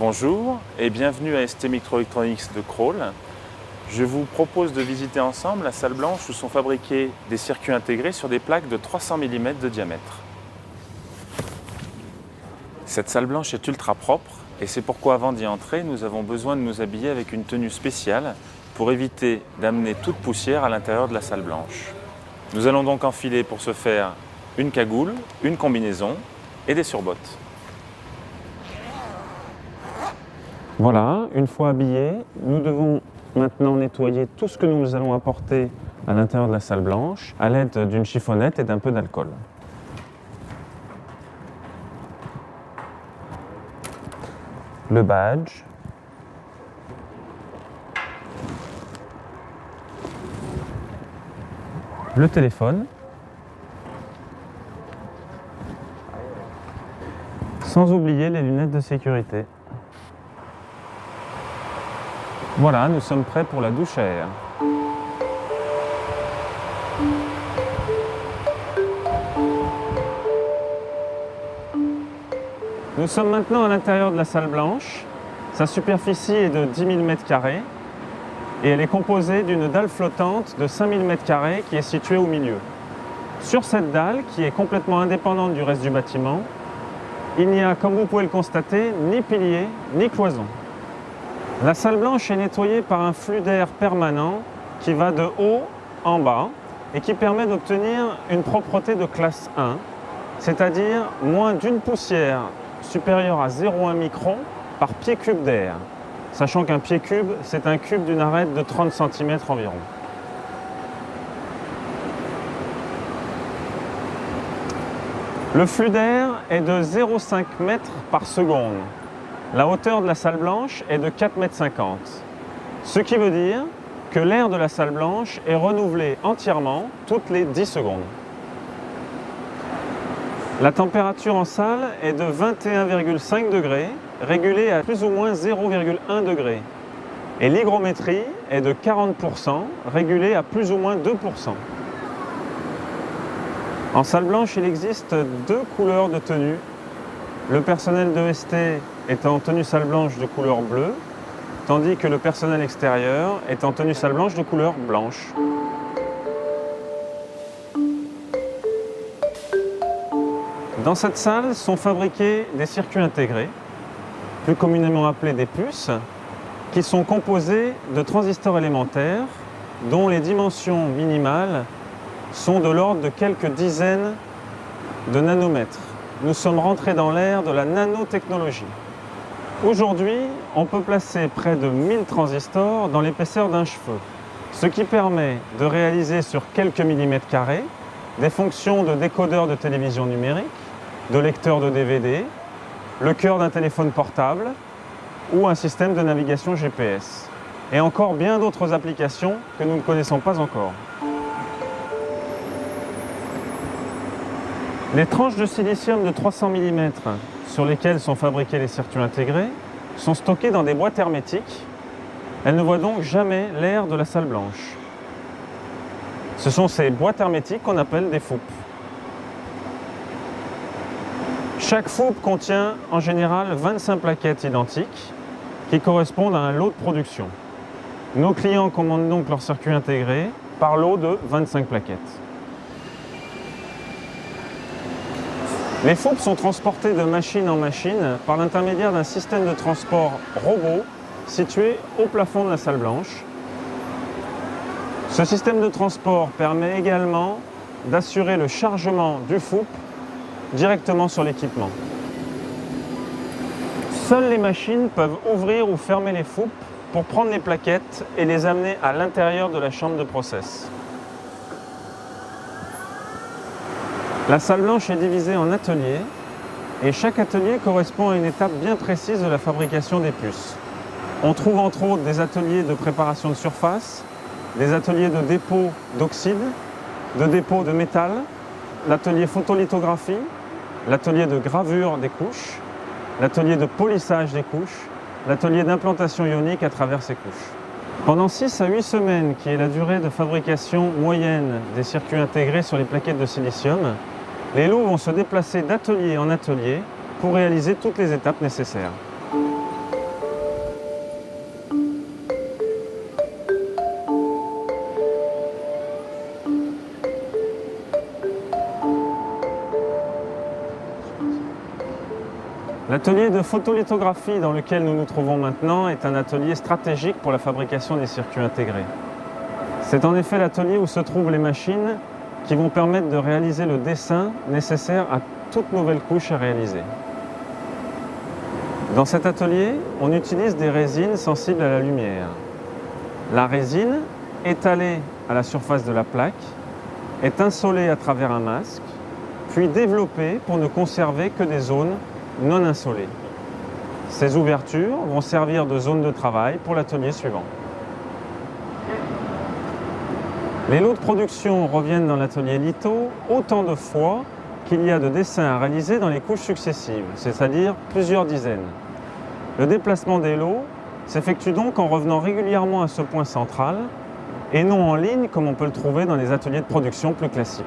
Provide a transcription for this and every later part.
Bonjour et bienvenue à ST Microelectronics de Crolles. Je vous propose de visiter ensemble la salle blanche où sont fabriqués des circuits intégrés sur des plaques de 300 mm de diamètre. Cette salle blanche est ultra propre et c'est pourquoi avant d'y entrer, nous avons besoin de nous habiller avec une tenue spéciale pour éviter d'amener toute poussière à l'intérieur de la salle blanche. Nous allons donc enfiler pour ce faire une cagoule, une combinaison et des surbottes. Voilà, une fois habillés, nous devons maintenant nettoyer tout ce que nous allons apporter à l'intérieur de la salle blanche à l'aide d'une chiffonnette et d'un peu d'alcool. Le badge, le téléphone, sans oublier les lunettes de sécurité. Voilà, nous sommes prêts pour la douche à air. Nous sommes maintenant à l'intérieur de la salle blanche. Sa superficie est de 10 000 m² et elle est composée d'une dalle flottante de 5 000 m² qui est située au milieu. Sur cette dalle, qui est complètement indépendante du reste du bâtiment, il n'y a, comme vous pouvez le constater, ni piliers ni cloisons. La salle blanche est nettoyée par un flux d'air permanent qui va de haut en bas et qui permet d'obtenir une propreté de classe 1, c'est-à-dire moins d'une poussière supérieure à 0,1 micron par pied cube d'air, sachant qu'un pied cube, c'est un cube d'une arête de 30 cm environ. Le flux d'air est de 0,5 m par seconde. La hauteur de la salle blanche est de 4,50 m, ce qui veut dire que l'air de la salle blanche est renouvelé entièrement toutes les 10 secondes. La température en salle est de 21,5 degrés, régulée à plus ou moins 0,1 degré. Et l'hygrométrie est de 40%, régulée à plus ou moins 2%. En salle blanche, il existe deux couleurs de tenue. Le personnel de ST est en tenue salle blanche de couleur bleue, tandis que le personnel extérieur est en tenue salle blanche de couleur blanche. Dans cette salle sont fabriqués des circuits intégrés, plus communément appelés des puces, qui sont composés de transistors élémentaires dont les dimensions minimales sont de l'ordre de quelques dizaines de nanomètres. Nous sommes rentrés dans l'ère de la nanotechnologie. Aujourd'hui, on peut placer près de 1000 transistors dans l'épaisseur d'un cheveu, ce qui permet de réaliser sur quelques millimètres carrés des fonctions de décodeur de télévision numérique, de lecteur de DVD, le cœur d'un téléphone portable ou un système de navigation GPS. Et encore bien d'autres applications que nous ne connaissons pas encore. Les tranches de silicium de 300 mm sur lesquelles sont fabriqués les circuits intégrés sont stockées dans des boîtes hermétiques. Elles ne voient donc jamais l'air de la salle blanche. Ce sont ces boîtes hermétiques qu'on appelle des FOUP. Chaque FOUP contient en général 25 plaquettes identiques qui correspondent à un lot de production. Nos clients commandent donc leurs circuits intégrés par lot de 25 plaquettes. Les FOUP sont transportés de machine en machine par l'intermédiaire d'un système de transport robot situé au plafond de la salle blanche. Ce système de transport permet également d'assurer le chargement du FOUP directement sur l'équipement. Seules les machines peuvent ouvrir ou fermer les FOUP pour prendre les plaquettes et les amener à l'intérieur de la chambre de process. La salle blanche est divisée en ateliers et chaque atelier correspond à une étape bien précise de la fabrication des puces. On trouve entre autres des ateliers de préparation de surface, des ateliers de dépôt d'oxyde, de dépôt de métal, l'atelier photolithographie, l'atelier de gravure des couches, l'atelier de polissage des couches, l'atelier d'implantation ionique à travers ces couches. Pendant 6 à 8 semaines, qui est la durée de fabrication moyenne des circuits intégrés sur les plaquettes de silicium, les lots vont se déplacer d'atelier en atelier pour réaliser toutes les étapes nécessaires. L'atelier de photolithographie dans lequel nous nous trouvons maintenant est un atelier stratégique pour la fabrication des circuits intégrés. C'est en effet l'atelier où se trouvent les machines qui vont permettre de réaliser le dessin nécessaire à toute nouvelle couche à réaliser. Dans cet atelier, on utilise des résines sensibles à la lumière. La résine, étalée à la surface de la plaque, est insolée à travers un masque, puis développée pour ne conserver que des zones non insolées. Ces ouvertures vont servir de zone de travail pour l'atelier suivant. Les lots de production reviennent dans l'atelier litho autant de fois qu'il y a de dessins à réaliser dans les couches successives, c'est-à-dire plusieurs dizaines. Le déplacement des lots s'effectue donc en revenant régulièrement à ce point central et non en ligne comme on peut le trouver dans les ateliers de production plus classiques.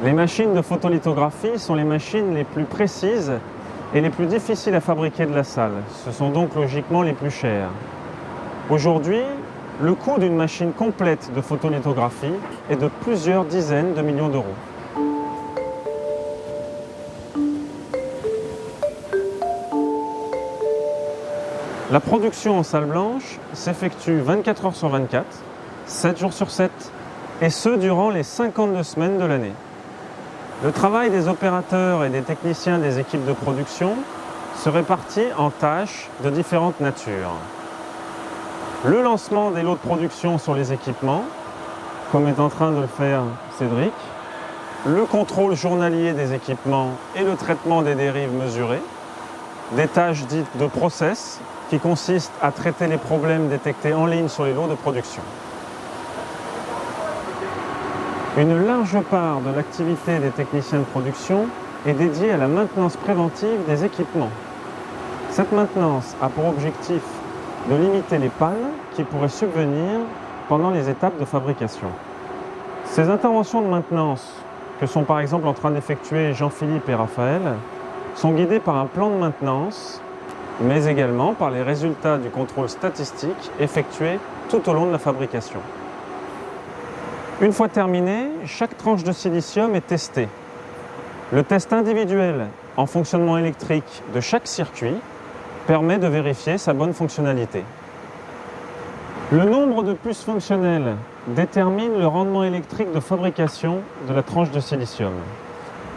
Les machines de photolithographie sont les machines les plus précises et les plus difficiles à fabriquer de la salle. Ce sont donc logiquement les plus chères. Aujourd'hui, le coût d'une machine complète de photolithographie est de plusieurs dizaines de millions d'euros. La production en salle blanche s'effectue 24 heures sur 24, 7 jours sur 7, et ce durant les 52 semaines de l'année. Le travail des opérateurs et des techniciens des équipes de production se répartit en tâches de différentes natures. Le lancement des lots de production sur les équipements, comme est en train de le faire Cédric, le contrôle journalier des équipements et le traitement des dérives mesurées, des tâches dites de process qui consistent à traiter les problèmes détectés en ligne sur les lots de production. Une large part de l'activité des techniciens de production est dédiée à la maintenance préventive des équipements. Cette maintenance a pour objectif de limiter les pannes qui pourraient subvenir pendant les étapes de fabrication. Ces interventions de maintenance, que sont par exemple en train d'effectuer Jean-Philippe et Raphaël, sont guidées par un plan de maintenance, mais également par les résultats du contrôle statistique effectué tout au long de la fabrication. Une fois terminé, chaque tranche de silicium est testée. Le test individuel en fonctionnement électrique de chaque circuit permet de vérifier sa bonne fonctionnalité. Le nombre de puces fonctionnelles détermine le rendement électrique de fabrication de la tranche de silicium.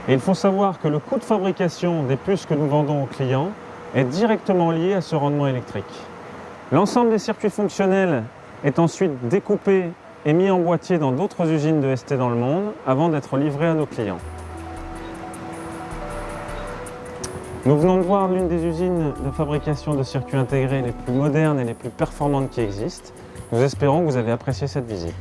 Et il faut savoir que le coût de fabrication des puces que nous vendons aux clients est directement lié à ce rendement électrique. L'ensemble des circuits fonctionnels est ensuite découpé et mis en boîtier dans d'autres usines de ST dans le monde avant d'être livré à nos clients. Nous venons de voir l'une des usines de fabrication de circuits intégrés les plus modernes et les plus performantes qui existent. Nous espérons que vous avez apprécié cette visite.